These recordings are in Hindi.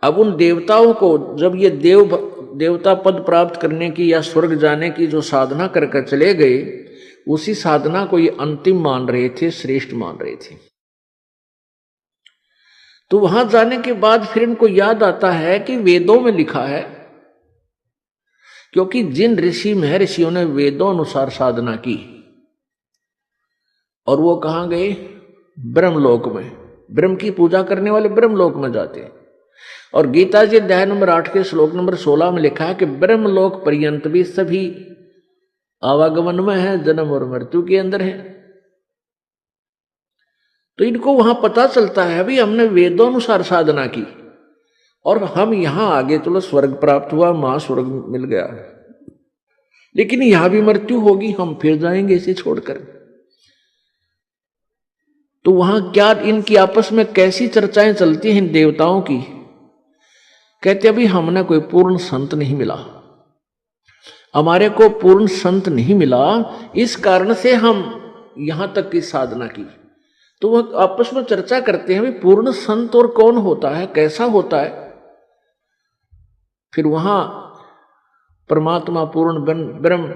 अब उन देवताओं को जब ये देवता पद प्राप्त करने की या स्वर्ग जाने की जो साधना करके चले गए, उसी साधना को ये अंतिम मान रहे थे, श्रेष्ठ मान रहे थे। तो वहां जाने के बाद फिर इनको याद आता है कि वेदों में लिखा है, क्योंकि जिन ऋषि महर्षियों ने वेदों अनुसार साधना की और वो कहां गए, ब्रह्मलोक में, ब्रह्म की पूजा करने वाले ब्रह्मलोक में जाते हैं। और गीता जी अध्याय नंबर 8 के श्लोक नंबर 16 में लिखा है कि ब्रह्मलोक पर्यंत भी सभी आवागमन में है, जन्म और मृत्यु के अंदर है। तो इनको वहां पता चलता है अभी हमने वेदों अनुसार साधना की और हम यहां आगे चलो स्वर्ग प्राप्त हुआ, महास्वर्ग मिल गया, लेकिन यहां भी मृत्यु होगी, हम फिर जाएंगे इसे छोड़कर। तो वहां क्या इनकी आपस में कैसी चर्चाएं चलती हैं देवताओं की। कहते अभी हमने कोई पूर्ण संत नहीं मिला, हमारे को पूर्ण संत नहीं मिला, इस कारण से हम यहां तक की साधना की। तो वह आपस में चर्चा करते हैं भी पूर्ण संत और कौन होता है, कैसा होता है। फिर वहां परमात्मा पूर्ण ब्रह्म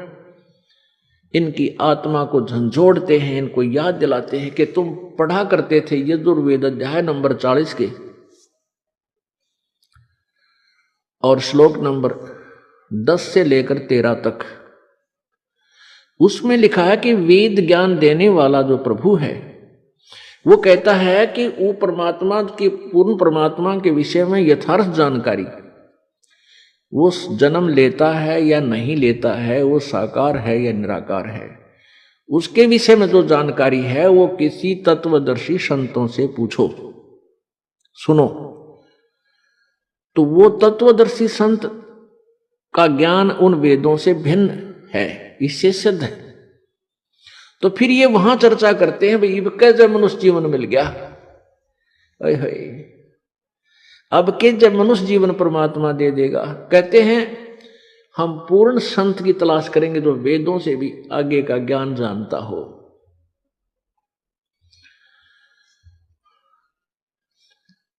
इनकी आत्मा को झंझोड़ते हैं, इनको याद दिलाते हैं कि तुम पढ़ा करते थे यजुर्वेद अध्याय नंबर 40 के और श्लोक नंबर 10 से लेकर 13 तक। उसमें लिखा है कि वेद ज्ञान देने वाला जो प्रभु है वो कहता है कि वो परमात्मा की, पूर्ण परमात्मा के विषय में यथार्थ जानकारी, वो जन्म लेता है या नहीं लेता है, वो साकार है या निराकार है, उसके विषय में जो जानकारी है वो किसी तत्वदर्शी संतों से पूछो, सुनो। तो वो तत्वदर्शी संत का ज्ञान उन वेदों से भिन्न है, इससे सिद्ध है। तो फिर ये वहां चर्चा करते हैं भाई कैसे मनुष्य जीवन मिल गया, अब के जब मनुष्य जीवन परमात्मा दे देगा। कहते हैं हम पूर्ण संत की तलाश करेंगे जो वेदों से भी आगे का ज्ञान जानता हो।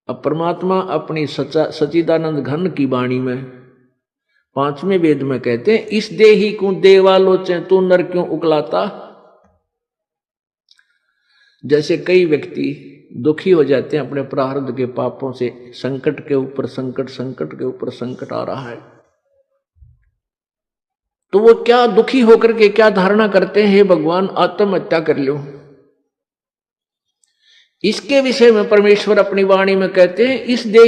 अब परमात्मा अपनी सच्चिदानंद घन की वाणी में 5वें वेद में कहते हैं इस देही को देवालोचन तू नर क्यों उकलाता। जैसे कई व्यक्ति दुखी हो जाते हैं अपने प्रारब्ध के पापों से, संकट के ऊपर संकट, संकट के ऊपर संकट आ रहा है, तो वो क्या दुखी होकर के क्या धारणा करते हैं, हे भगवान आत्महत्या कर लो। इसके विषय में परमेश्वर अपनी वाणी में कहते हैं इस देह